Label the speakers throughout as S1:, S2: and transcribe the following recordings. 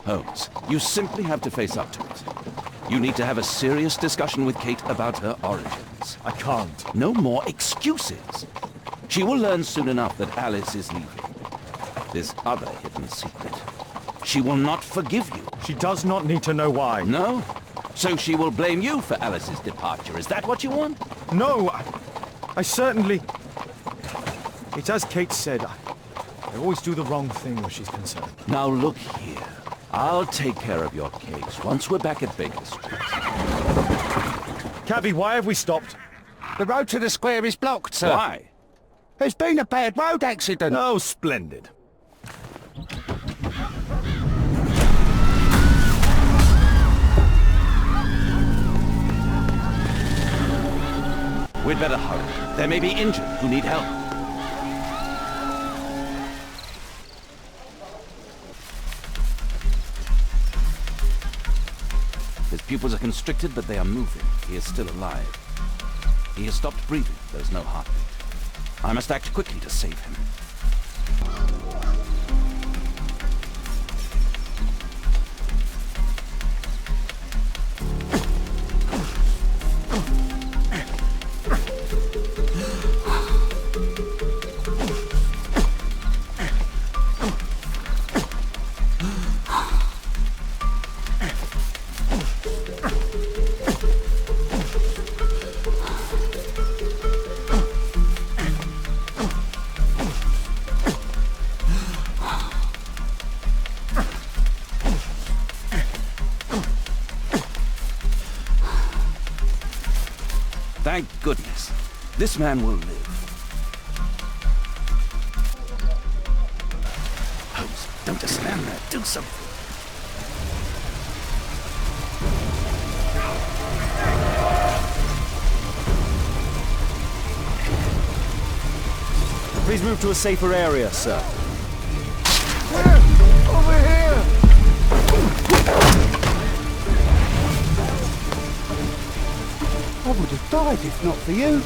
S1: Holmes, you simply have to face up to it. You need to have a serious discussion with Kate about her origins.
S2: I can't.
S1: No more excuses. She will learn soon enough that Alice is leaving. This other hidden secret. She will not forgive you.
S2: She does not need to know why.
S1: No? So she will blame you for Alice's departure. Is that what you want?
S2: No, I certainly... It's as Kate said, I always do the wrong thing where she's concerned.
S1: Now look here. I'll take care of your case once we're back at Baker Street.
S2: Cabby, why have we stopped?
S3: The road to the square is blocked, sir.
S1: Why?
S3: There's been a bad road accident.
S2: Oh, splendid.
S1: We'd better hurry. There may be injured who need help. His pupils are constricted, but they are moving. He is still alive. He has stopped breathing. There's no heartbeat. I must act quickly to save him. Thank goodness. This man will live. Holmes, don't just stand there. Do something.
S2: Please move to a safer area, sir.
S3: Over here! I would have died if not for you.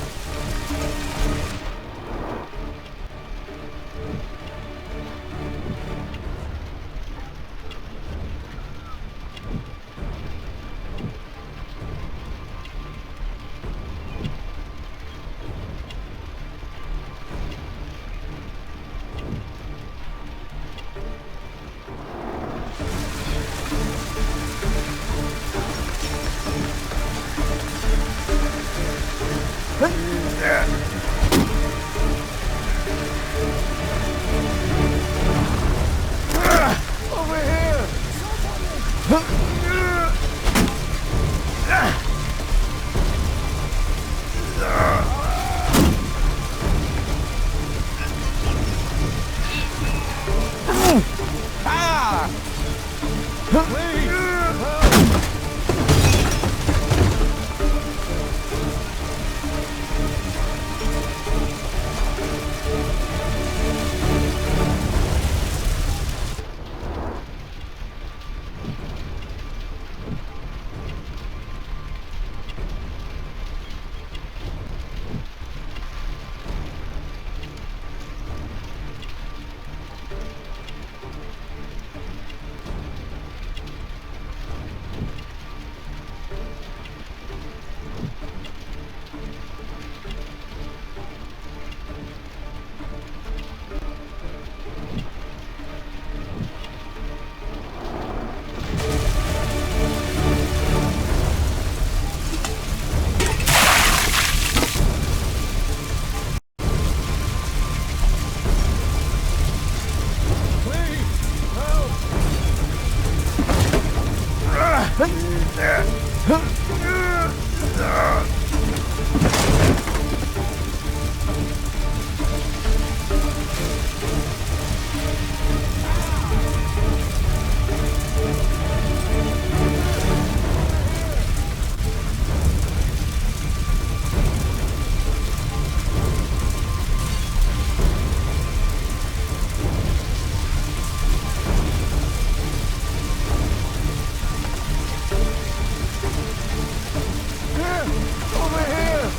S3: Over here!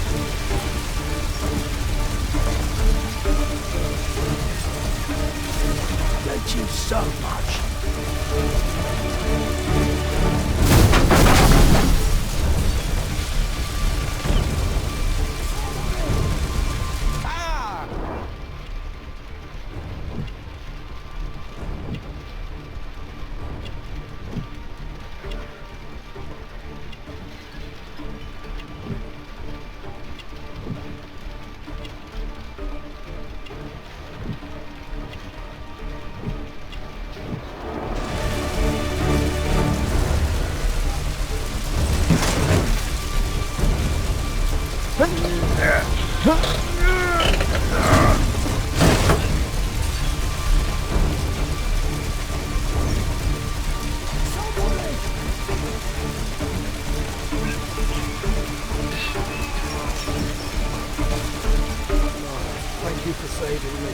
S1: Thank you so much.
S3: Thank you for saving me.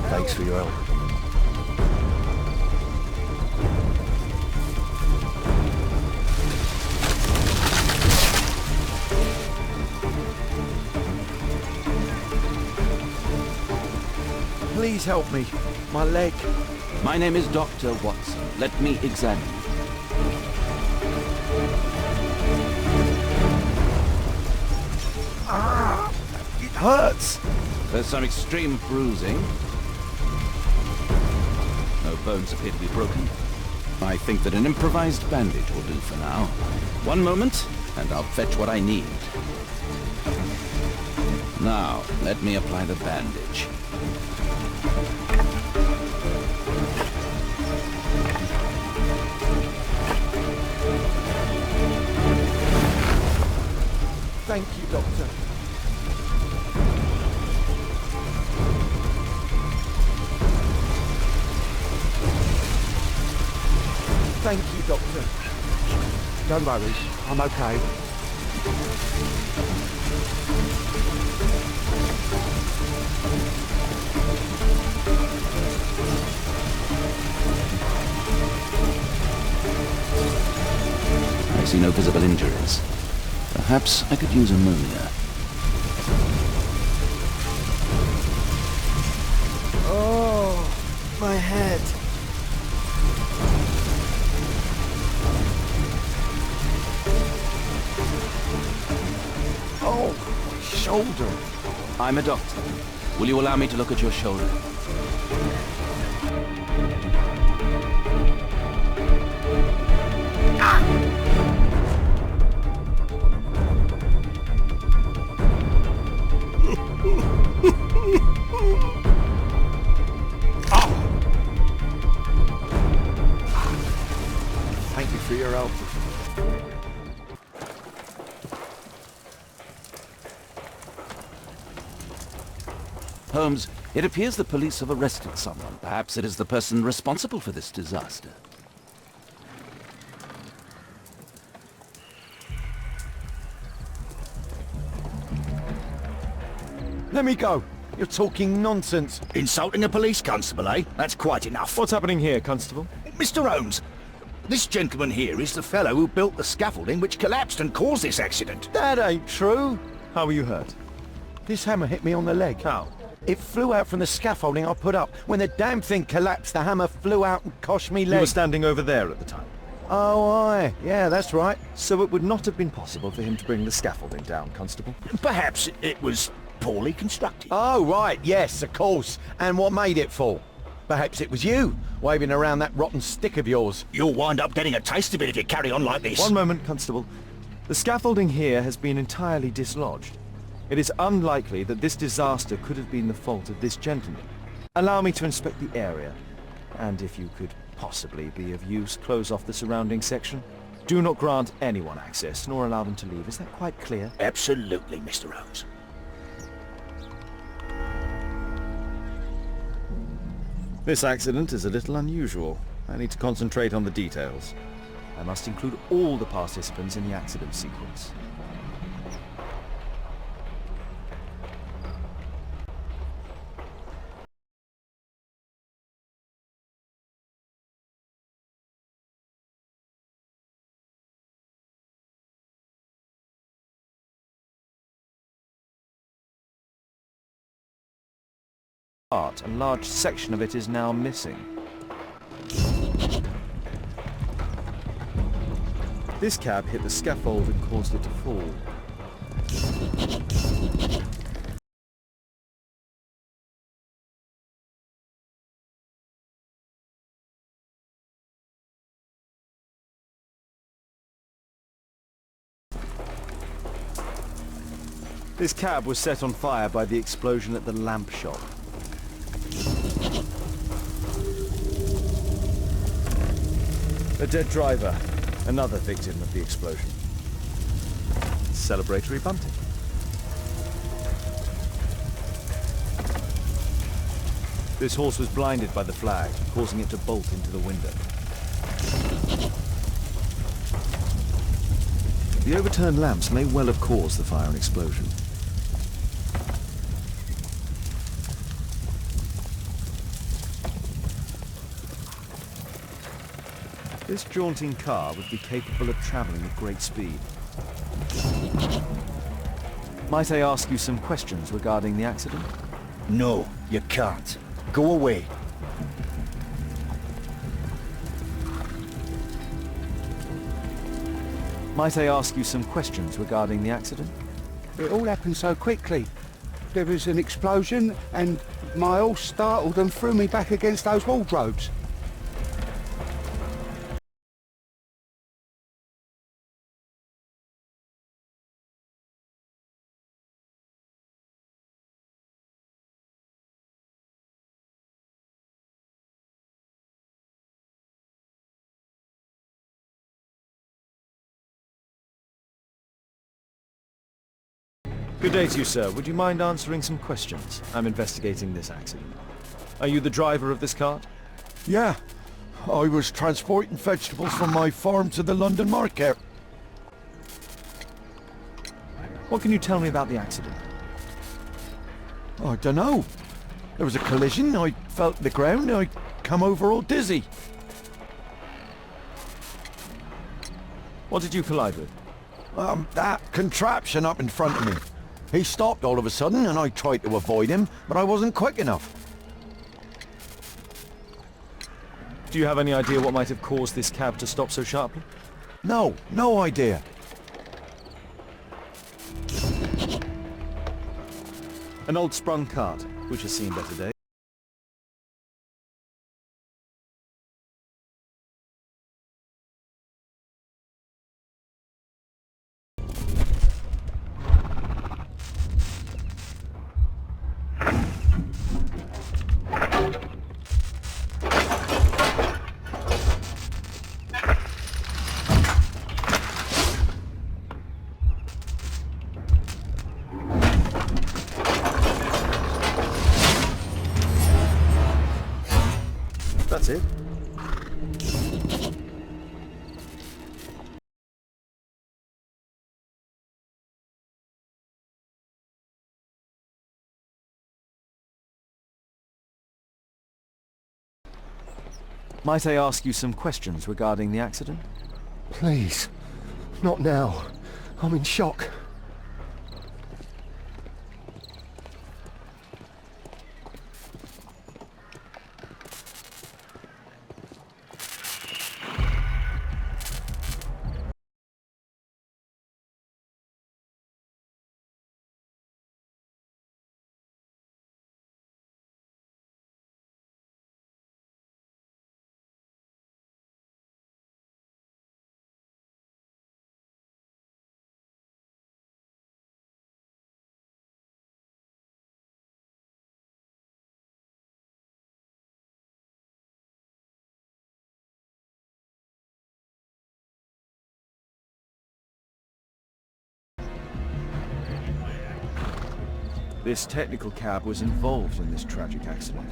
S4: Thanks for your help.
S2: Please help me. My leg.
S1: My name is Dr. Watson. Let me examine you.
S2: It hurts.
S1: There's some extreme bruising. No bones appear to be broken. I think that an improvised bandage will do for now. One moment, and I'll fetch what I need. Now, let me apply the bandage.
S2: Thank you, Doctor. Thank you, Doctor.
S3: Don't worry, I'm okay.
S1: I see no visible injuries. Perhaps I could use ammonia.
S2: Oh, my head. Oh, my shoulder.
S1: I'm a doctor. Will you allow me to look at your shoulder?
S2: Thank you for your help.
S1: Holmes, it appears the police have arrested someone. Perhaps it is the person responsible for this disaster.
S2: Let me go. You're talking nonsense.
S4: Insulting a police constable, eh? That's quite enough.
S2: What's happening here, Constable?
S4: Mr. Holmes, this gentleman here is the fellow who built the scaffolding which collapsed and caused this accident.
S2: That ain't true.
S5: How were you hurt?
S2: This hammer hit me on the leg.
S5: How?
S2: It flew out from the scaffolding I put up. When the damn thing collapsed, the hammer flew out and cost me
S5: You
S2: leg.
S5: were standing over there at the time.
S2: Oh, aye. Yeah, that's right.
S5: So it would not have been possible for him to bring the scaffolding down, Constable.
S4: Perhaps it was poorly constructed.
S2: Oh, right. Yes, of course. And what made it fall? Perhaps it was you, waving around that rotten stick of yours.
S4: You'll wind up getting a taste of it if you carry on like this.
S5: One moment, Constable. The scaffolding here has been entirely dislodged. It is unlikely that this disaster could have been the fault of this gentleman. Allow me to inspect the area, and if you could possibly be of use, close off the surrounding section. Do not grant anyone access, nor allow them to leave. Is that quite clear?
S4: Absolutely, Mr. Holmes.
S5: This accident is a little unusual. I need to concentrate on the details. I must include all the participants in the accident sequence. part, a large section of it is now missing. This cab hit the scaffold and caused it to fall. This cab was set on fire by the explosion at the lamp shop. A dead driver, another victim of the explosion. Celebratory bunting. This horse was blinded by the flag, causing it to bolt into the window. The overturned lamps may well have caused the fire and explosion. This jaunting car would be capable of travelling at great speed. Might I ask you some questions regarding the accident?
S4: No, you can't. Go away.
S5: Might I ask you some questions regarding the accident?
S3: It all happened so quickly. There was an explosion and my horse startled and threw me back against those wardrobes.
S5: Good day to you, sir. Would you mind answering some questions? I'm investigating this accident. Are you the driver of this cart?
S6: Yeah, I was transporting vegetables from my farm to the London market.
S5: What can you tell me about the accident?
S6: I don't know. There was a collision, I felt the ground, I come over all dizzy.
S5: What did you collide with?
S6: That contraption up in front of me. He stopped all of a sudden and I tried to avoid him, but I wasn't quick enough.
S5: Do you have any idea what might have caused this cab to stop so sharply?
S6: No idea.
S5: An old sprung cart, which has seen better days. That's it. Might I ask you some questions regarding the accident?
S3: Please, not now. I'm in shock.
S5: This technical cab was involved in this tragic accident.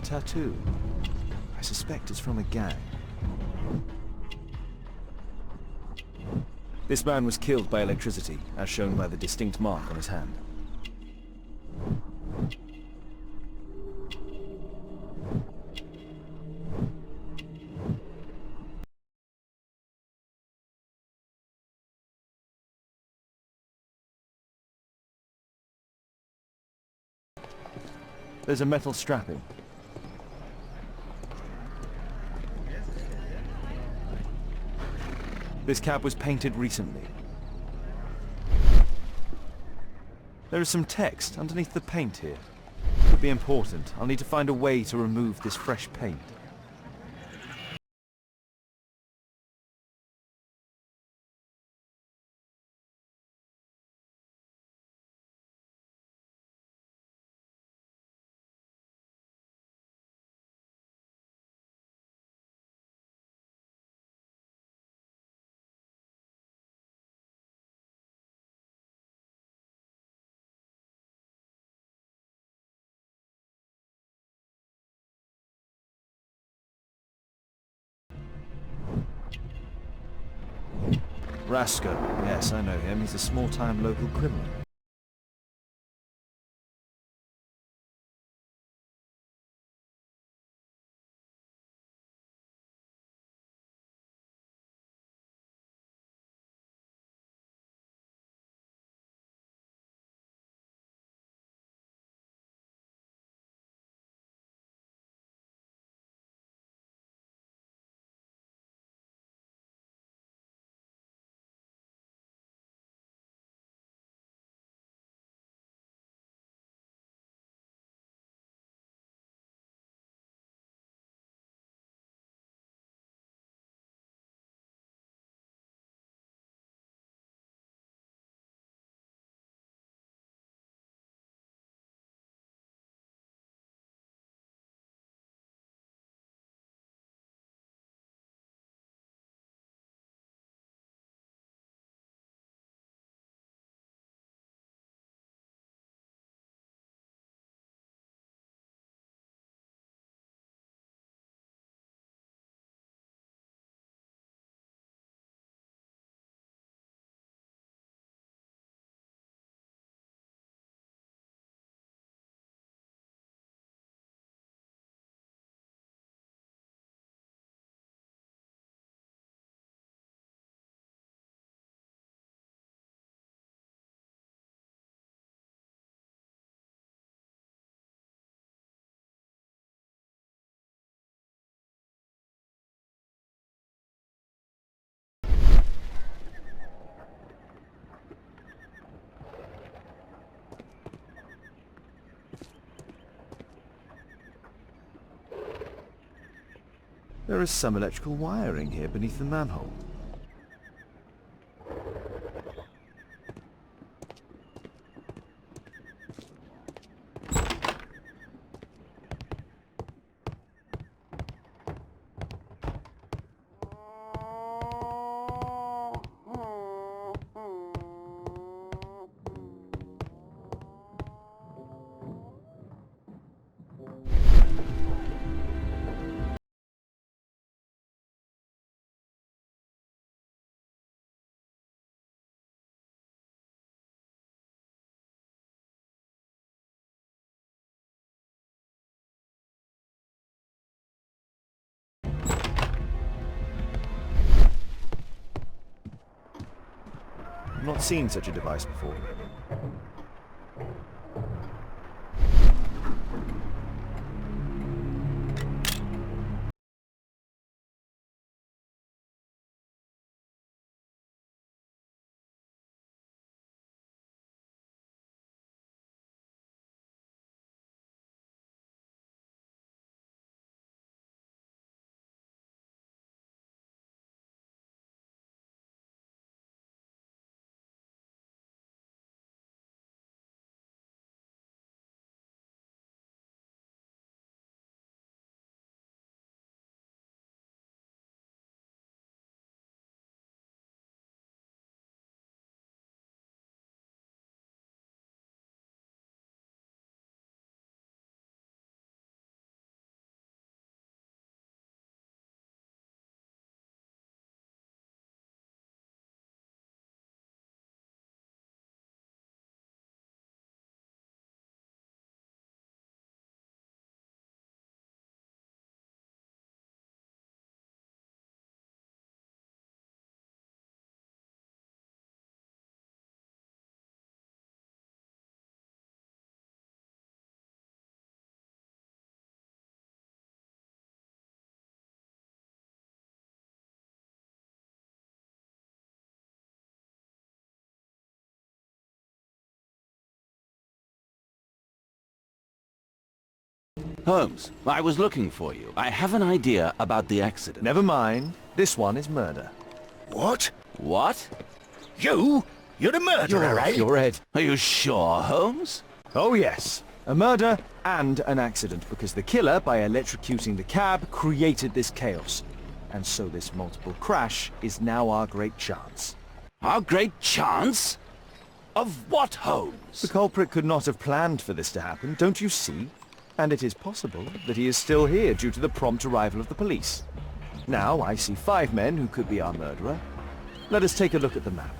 S5: tattoo. I suspect it's from a gang. This man was killed by electricity, as shown by the distinct mark on his hand. There's a metal strapping. This cab was painted recently. There is some text underneath the paint here. Could be important. I'll need to find a way to remove this fresh paint. Rasco. Yes, I know him. He's a small-time local criminal. There is some electrical wiring here beneath the manhole. I've not seen such a device before.
S1: Holmes, I was looking for you. I have an idea about the accident.
S5: Never mind. This one is murder.
S4: What?
S1: What?
S4: You? You're the murderer,
S5: You're
S4: eh?
S5: off your head.
S1: Are you sure, Holmes?
S5: Oh yes. A murder and an accident, because the killer, by electrocuting the cab, created this chaos. And so this multiple crash is now our great chance.
S1: Our great chance? Of what, Holmes?
S5: The culprit could not have planned for this to happen, don't you see? And it is possible that he is still here due to the prompt arrival of the police. Now I see 5 men who could be our murderer. Let us take a look at the map.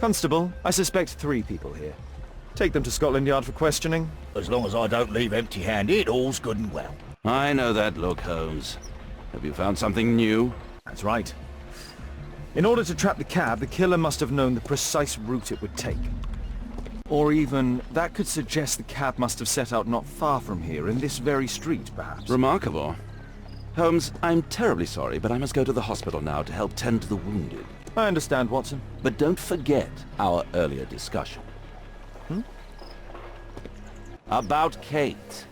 S5: Constable, I suspect 3 people here. Take them to Scotland Yard for questioning.
S4: As long as I don't leave empty-handed, all's good and well.
S1: I know that look, Holmes. Have you found something new?
S5: That's right. In order to trap the cab, the killer must have known the precise route it would take. Or even, that could suggest the cab must have set out not far from here, in this very street, perhaps.
S1: Remarkable. Holmes, I'm terribly sorry, but I must go to the hospital now to help tend to the wounded.
S5: I understand, Watson.
S1: But don't forget our earlier discussion. About Kate.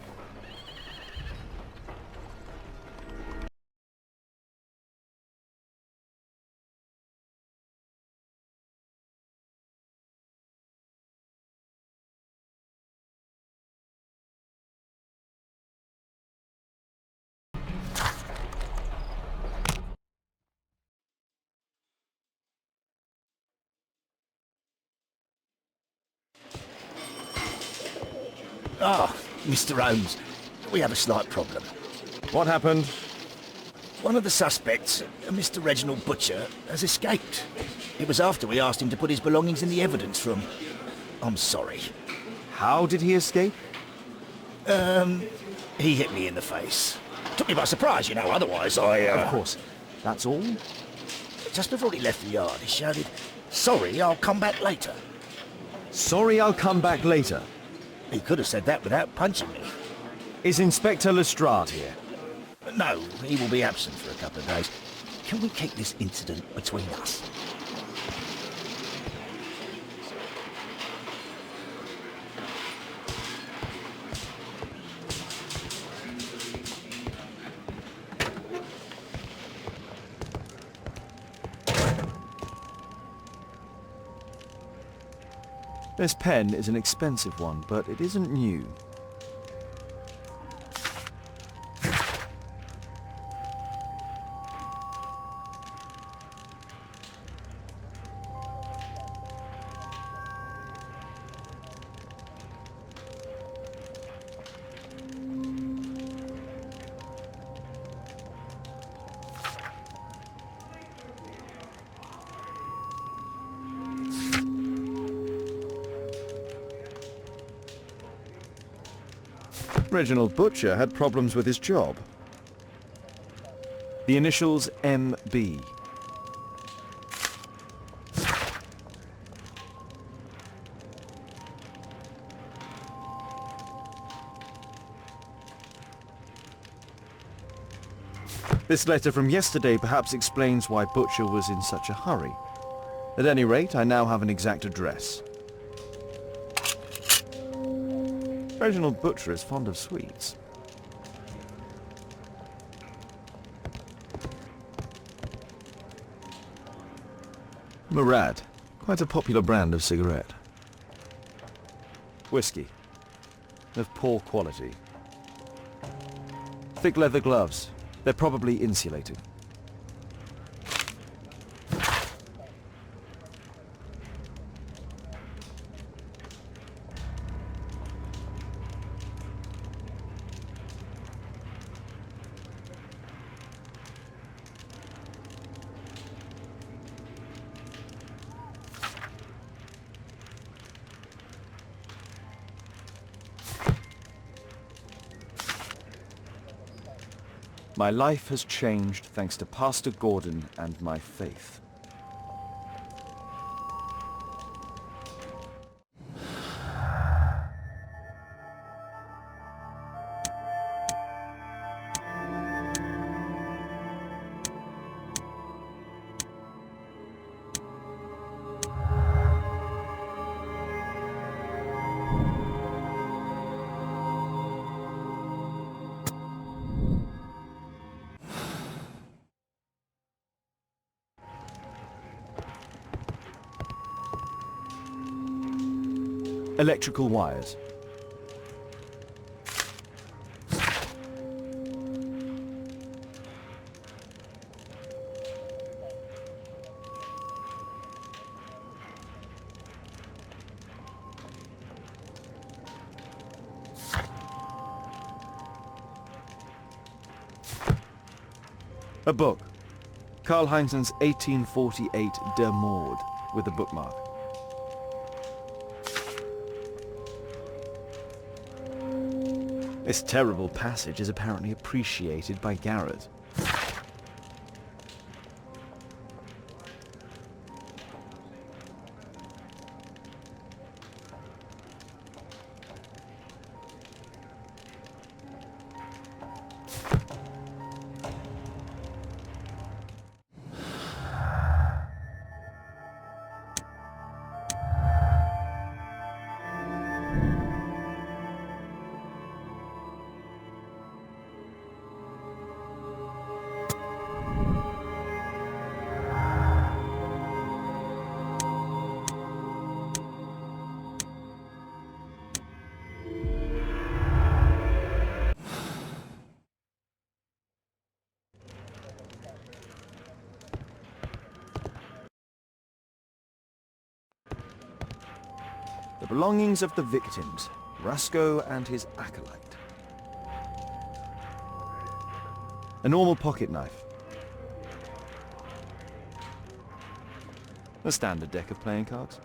S4: Ah, Mr. Holmes, we have a slight problem.
S5: What happened?
S4: One of the suspects, Mr. Reginald Butcher, has escaped. It was after we asked him to put his belongings in the evidence room. I'm sorry.
S5: How did he escape?
S4: He hit me in the face. Took me by surprise, you know, otherwise I...
S5: Of course. That's all?
S4: Just before he left the yard, he shouted, "Sorry, I'll come back later."
S5: Sorry, I'll come back later.
S4: He could have said that without punching me.
S5: Is Inspector Lestrade here?
S4: No, he will be absent for a couple of days. Can we keep this incident between us?
S5: This pen is an expensive one, but it isn't new. Reginald Butcher had problems with his job. The initials MB. This letter from yesterday perhaps explains why Butcher was in such a hurry. At any rate, I now have an exact address. Reginald Butcher is fond of sweets. Murad, quite a popular brand of cigarette. Whiskey, of poor quality. Thick leather gloves, they're probably insulated. My life has changed thanks to Pastor Gordon and my faith. Electrical wires. A book. Karl Heinzen's 1848 Der Mord, with a bookmark. This terrible passage is apparently appreciated by Garrett. The belongings of the victims, Rasco and his acolyte. A normal pocket knife. A standard deck of playing cards.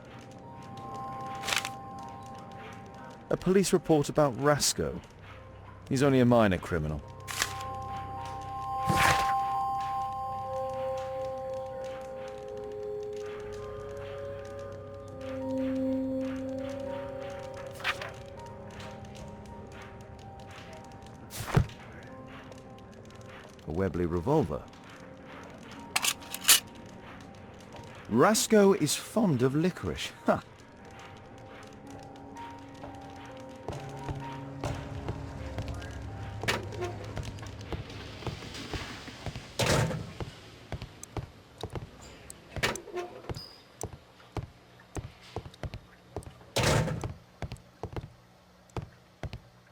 S5: A police report about Rasco. He's only a minor criminal. A Webley revolver. Rasco is fond of licorice. Huh.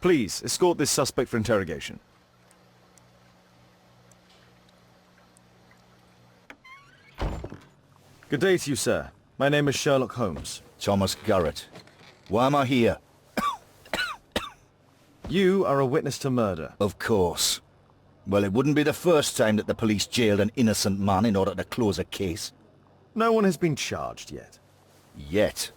S5: Please, escort this suspect for interrogation. Good day to you, sir. My name is Sherlock Holmes.
S4: Thomas Garrett. Why am I here?
S5: You are a witness to murder.
S4: Of course. Well, it wouldn't be the first time that the police jailed an innocent man in order to close a case.
S5: No one has been charged yet.
S4: Yet.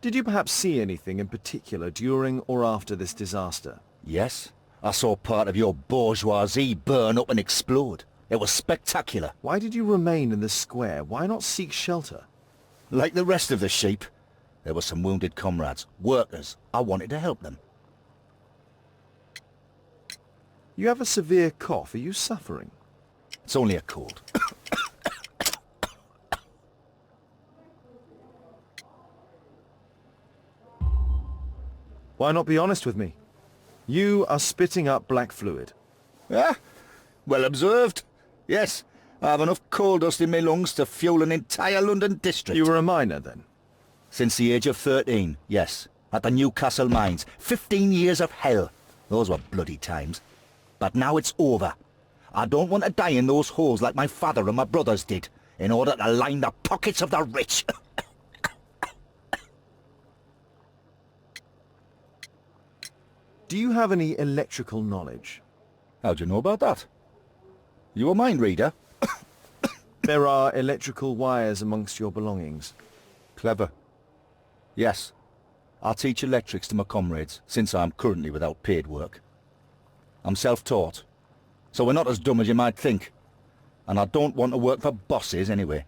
S5: Did you perhaps see anything in particular during or after this disaster?
S4: Yes, I saw part of your bourgeoisie burn up and explode. It was spectacular.
S5: Why did you remain in the square? Why not seek shelter?
S4: Like the rest of the sheep, there were some wounded comrades, workers. I wanted to help them.
S5: You have a severe cough. Are you suffering?
S4: It's only a cold.
S5: Why not be honest with me? You are spitting up black fluid.
S4: Ah, well observed. Yes, I have enough coal dust in my lungs to fuel an entire London district.
S5: You were a miner then?
S4: Since the age of 13, yes. At the Newcastle mines. 15 years of hell. Those were bloody times. But now it's over. I don't want to die in those holes like my father and my brothers did, in order to line the pockets of the rich.
S5: Do you have any electrical knowledge?
S4: How'd you know about that? You a mind reader?
S5: There are electrical wires amongst your belongings.
S4: Clever. Yes. I teach electrics to my comrades, since I'm currently without paid work. I'm self-taught, so we're not as dumb as you might think. And I don't want to work for bosses anyway.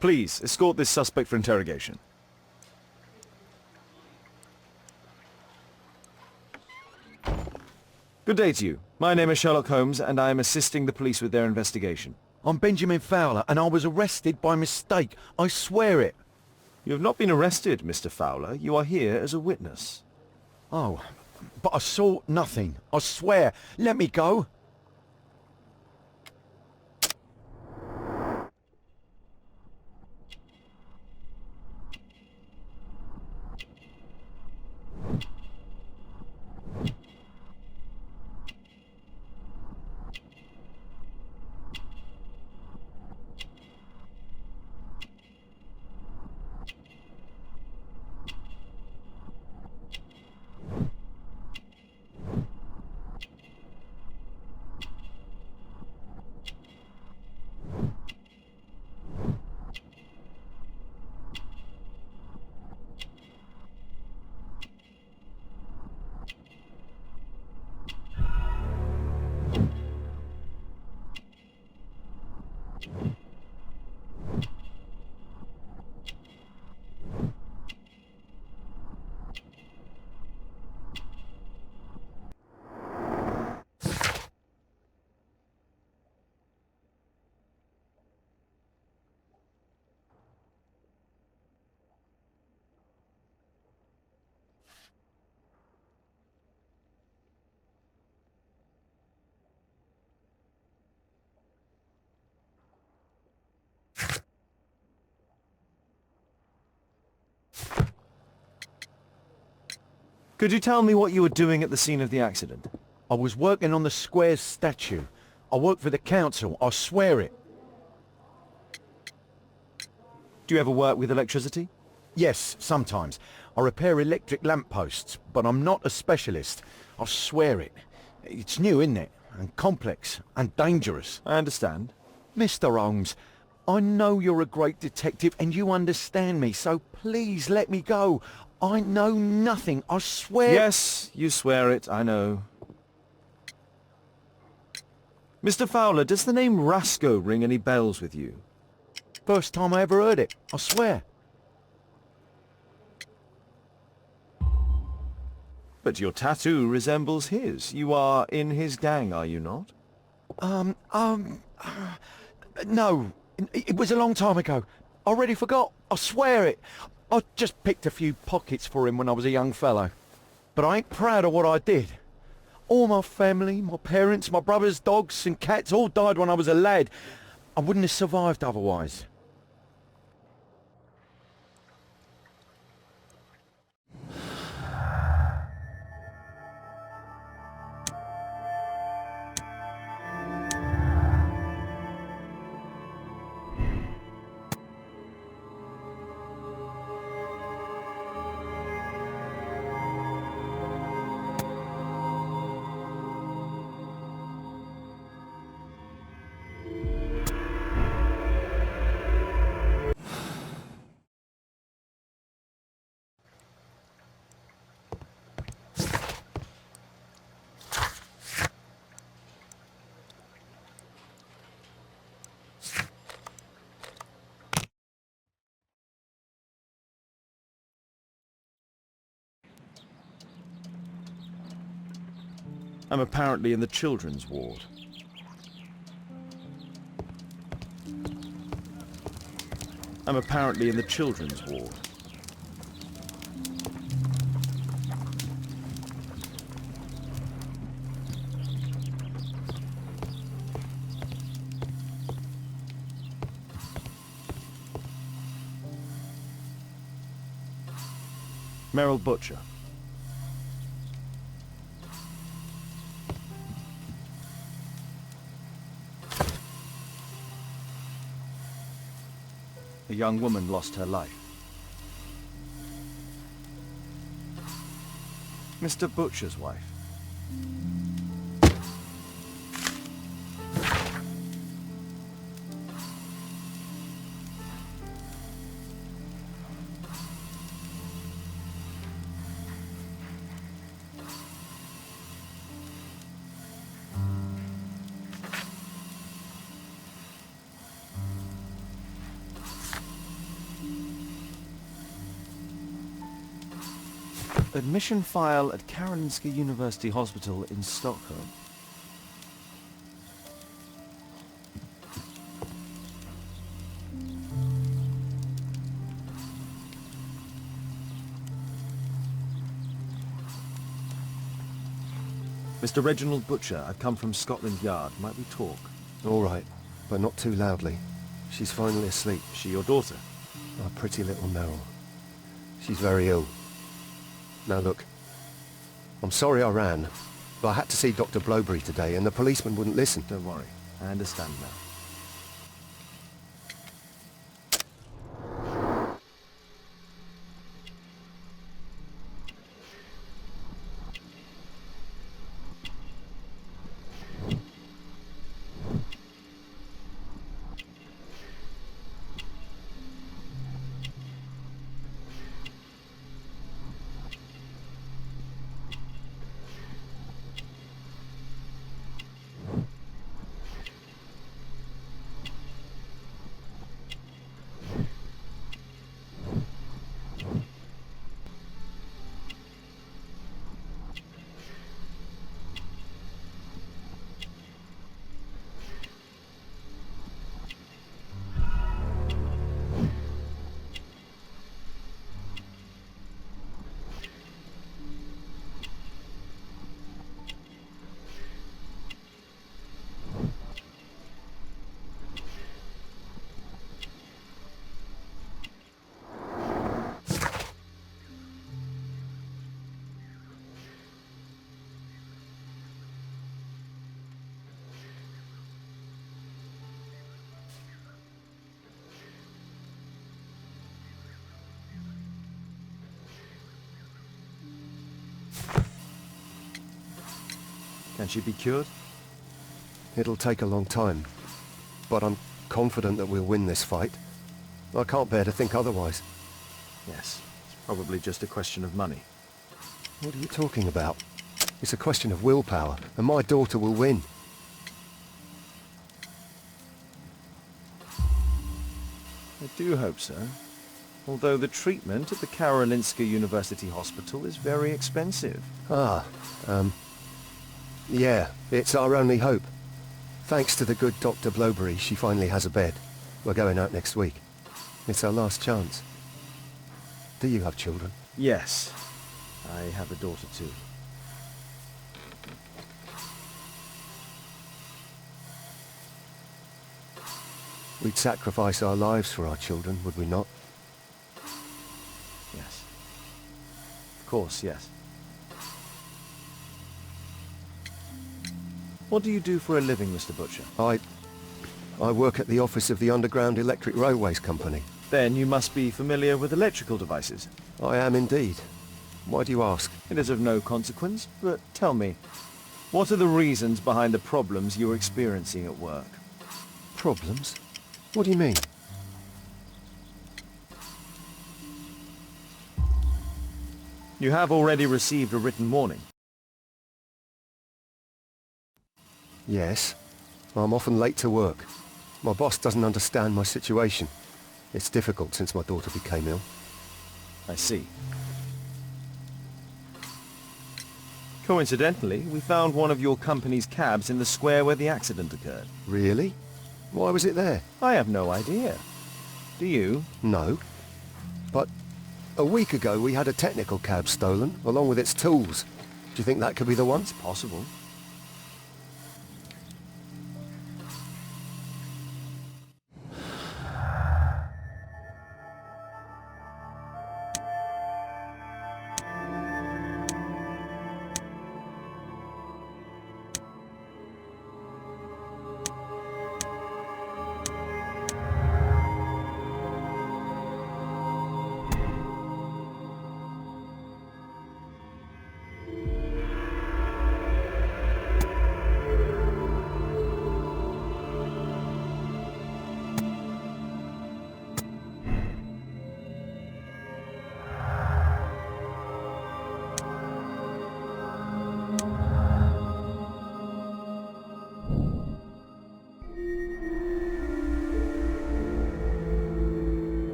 S5: Please, escort this suspect for interrogation. Good day to you. My name is Sherlock Holmes, and I am assisting the police with their investigation.
S6: I'm Benjamin Fowler, and I was arrested by mistake. I swear it.
S5: You have not been arrested, Mr. Fowler. You are here as a witness.
S6: Oh, but I saw nothing. I swear. Let me go.
S5: Could you tell me what you were doing at the scene of the accident?
S6: I was working on the square's statue. I work for the council, I swear it.
S5: Do you ever work with electricity?
S6: Yes, sometimes. I repair electric lampposts, but I'm not a specialist. I swear it. It's new, isn't it? And complex, and dangerous.
S5: I understand.
S6: Mr. Holmes, I know you're a great detective and you understand me, so please let me go. I know nothing, I swear...
S5: Yes, you swear it, I know. Mr. Fowler, does the name Rasco ring any bells with you?
S6: First time I ever heard it, I swear.
S5: But your tattoo resembles his. You are in his gang, are you not?
S6: No. It was a long time ago. I already forgot. I swear it. I just picked a few pockets for him when I was a young fellow. But I ain't proud of what I did. All my family, my parents, my brothers, dogs and cats all died when I was a lad. I wouldn't have survived otherwise.
S5: I'm apparently in the children's ward. I'm apparently in the children's ward. Merrill Butcher. A young woman lost her life. Mr. Butcher's wife. Admission file at Karolinska University Hospital in Stockholm. Mr. Reginald Butcher, I've come from Scotland Yard. Might we talk?
S7: All right, but not too loudly. She's finally asleep.
S5: Is she your daughter?
S7: Our pretty little Merrill. She's very ill. Now look, I'm sorry I ran, but I had to see Dr. Blowberry today and the policeman wouldn't listen.
S5: Don't worry, I understand now. Can she be cured?
S7: It'll take a long time, but I'm confident that we'll win this fight. I can't bear to think otherwise.
S5: Yes, it's probably just a question of money.
S7: What are you talking about? It's a question of willpower, and my daughter will win.
S5: I do hope so. Although the treatment at the Karolinska University Hospital is very expensive.
S7: Yeah, it's our only hope. Thanks to the good Dr. Blowberry, she finally has a bed. We're going out next week. It's our last chance. Do you have children?
S5: Yes, I have a daughter too.
S7: We'd sacrifice our lives for our children, would we not?
S5: Yes. Of course, yes. What do you do for a living, Mr. Butcher?
S7: I work at the office of the Underground Electric Railways Company.
S5: Then you must be familiar with electrical devices.
S7: I am indeed. Why do you ask?
S5: It is of no consequence, but tell me, what are the reasons behind the problems you're experiencing at work?
S7: Problems? What do you mean?
S5: You have already received a written warning.
S7: Yes. I'm often late to work. My boss doesn't understand my situation. It's difficult since my daughter became ill.
S5: I see. Coincidentally, we found one of your company's cabs in the square where the accident occurred.
S7: Really? Why was it there?
S5: I have no idea. Do you?
S7: No. But a week ago we had a technical cab stolen, along with its tools. Do you think that could be the one?
S5: It's possible.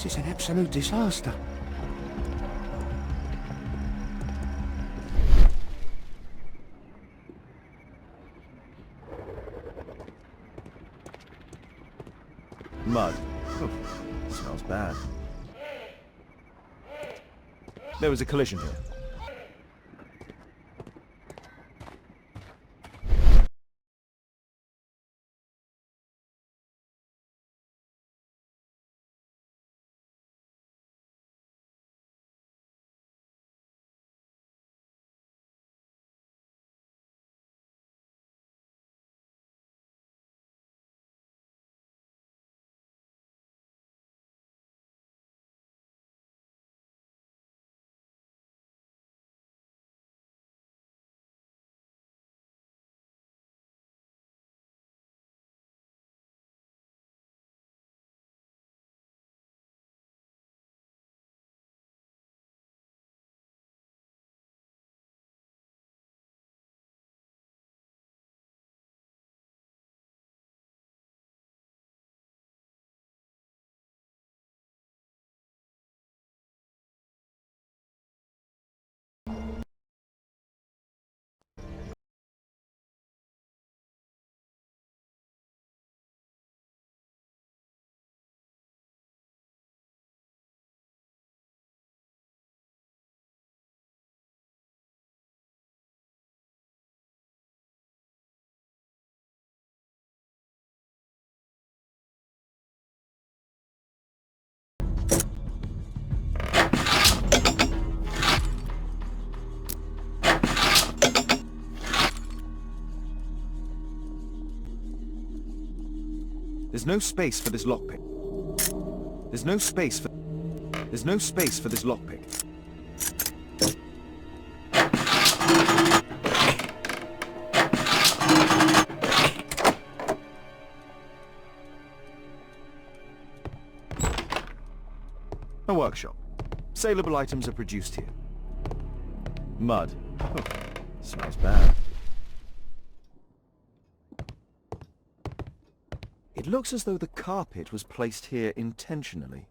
S3: This is an absolute disaster.
S5: Mud. Smells bad. There was a collision here. There's no space for this lockpick. There's no space for this lockpick. A workshop. Saleable items are produced here. Mud. Oh, smells bad. It looks as though the carpet was placed here intentionally.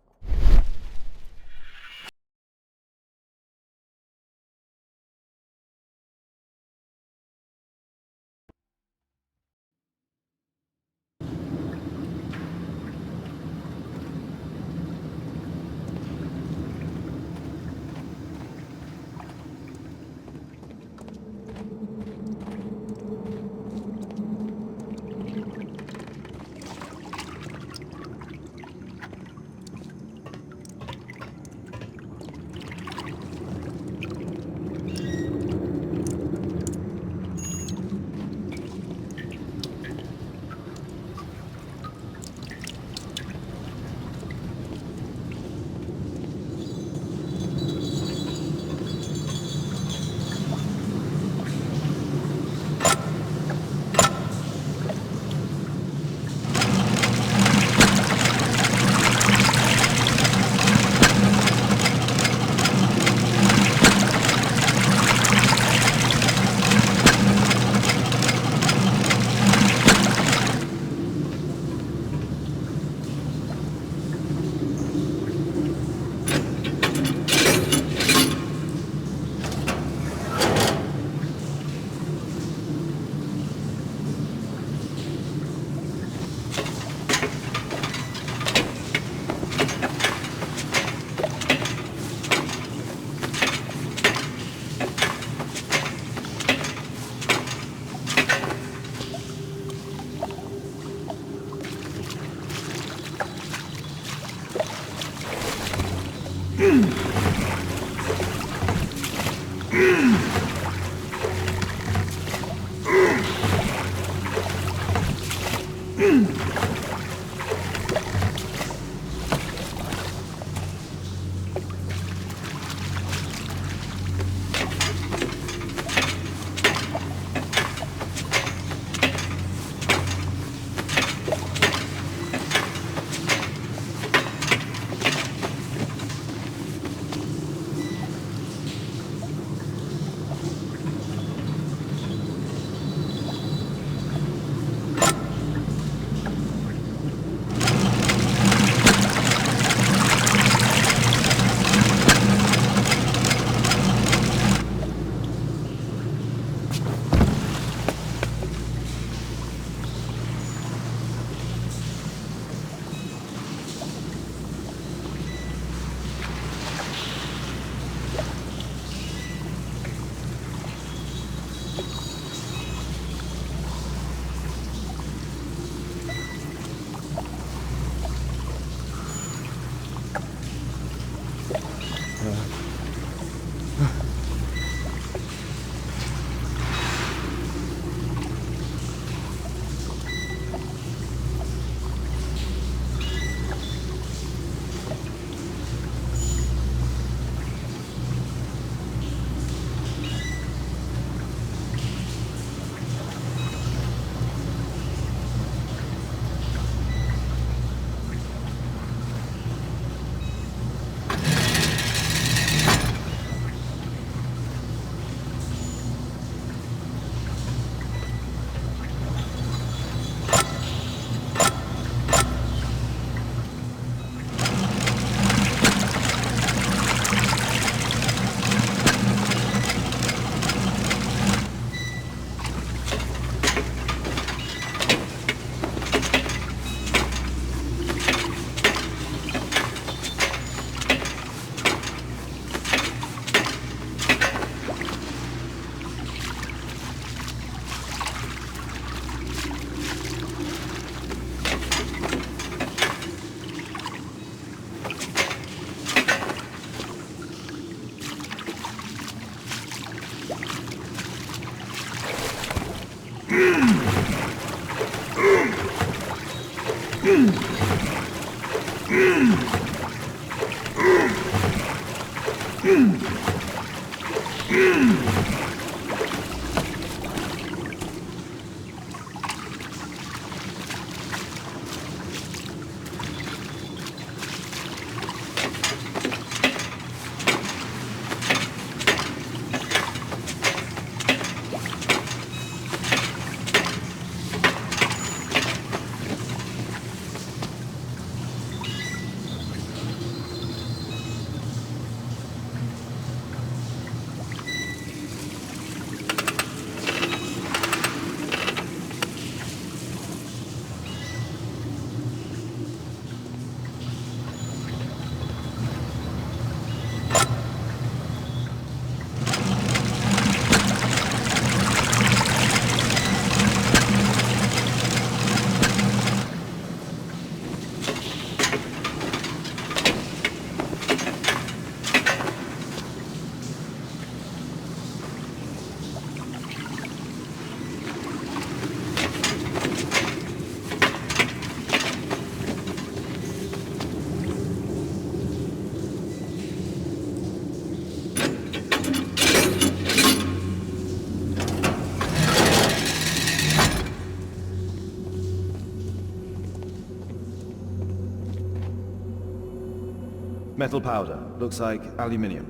S5: Metal powder. Looks like aluminium.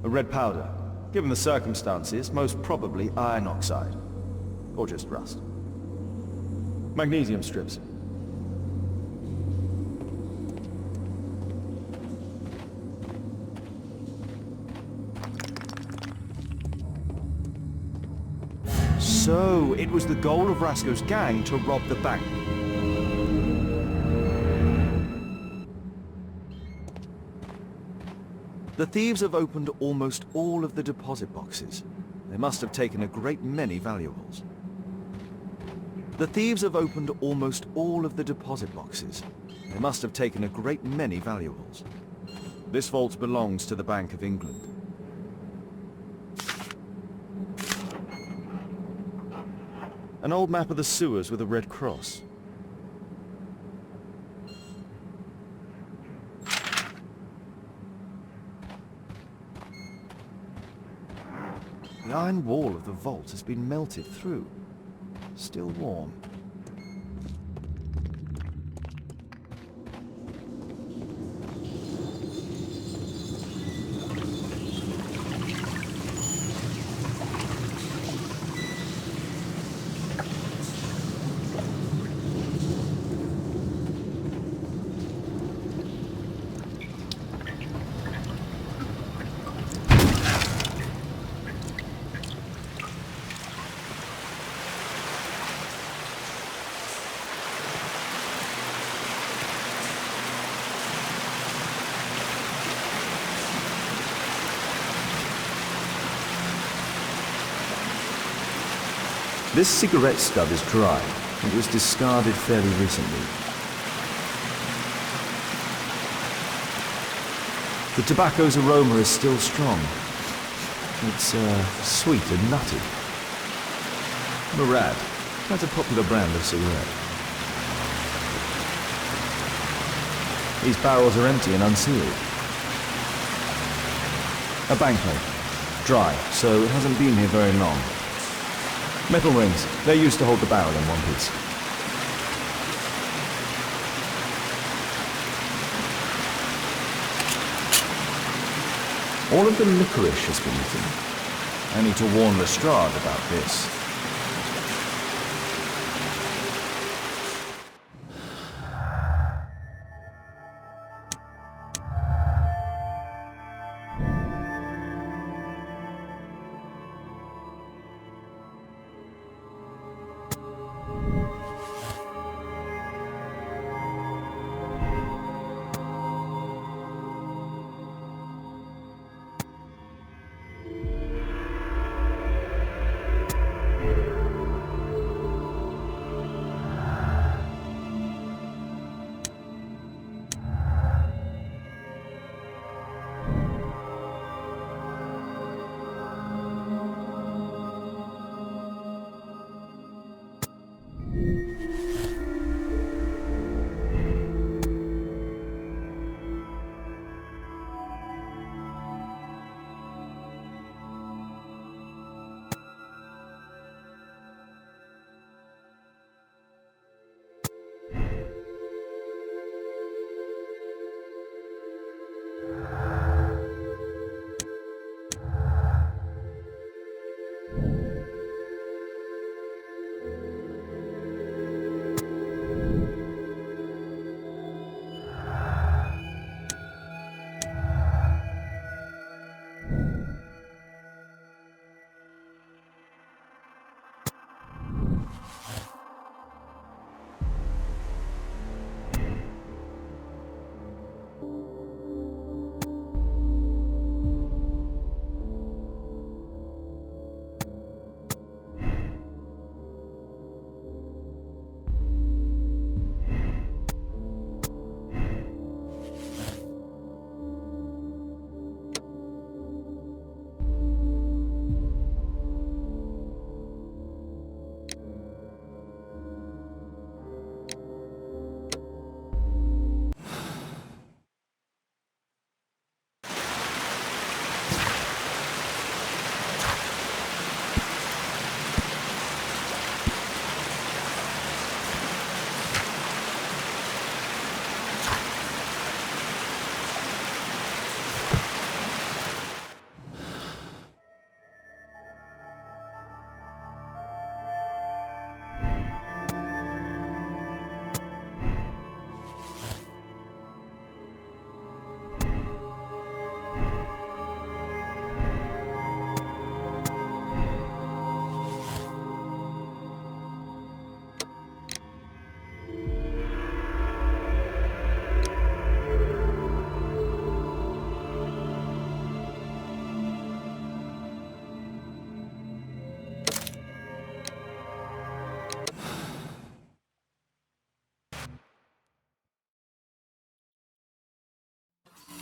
S5: A red powder. Given the circumstances, most probably iron oxide. Or just rust. Magnesium strips. So, it was the goal of Rasko's gang to rob the bank. The thieves have opened almost all of the deposit boxes. They must have taken a great many valuables. The thieves have opened almost all of the deposit boxes. They must have taken a great many valuables. This vault belongs to the Bank of England. An old map of the sewers with a red cross. The iron wall of the vault has been melted through. Still warm. This cigarette stub is dry. It was discarded fairly recently. The tobacco's aroma is still strong. It's sweet and nutty. Murad, that's a popular brand of cigarette. These barrels are empty and unsealed. A banknote. Dry, so it hasn't been here very long. Metal rings. They're used to hold the barrel in one piece. All of the licorice has been eaten. I need to warn Lestrade about this.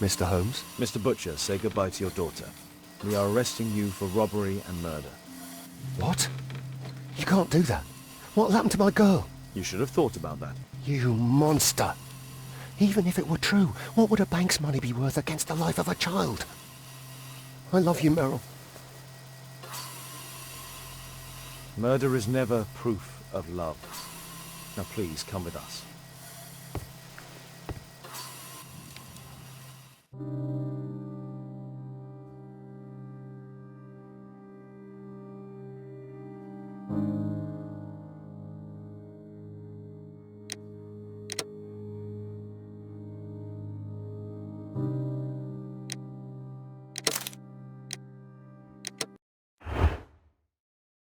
S7: Mr. Holmes?
S5: Mr. Butcher, say goodbye to your daughter. We are arresting you for robbery and murder.
S7: What? You can't do that. What'll happen to my girl?
S5: You should have thought about that.
S7: You monster! Even if it were true, what would a bank's money be worth against the life of a child? I love you, Meryl.
S5: Murder is never proof of love. Now please, come with us.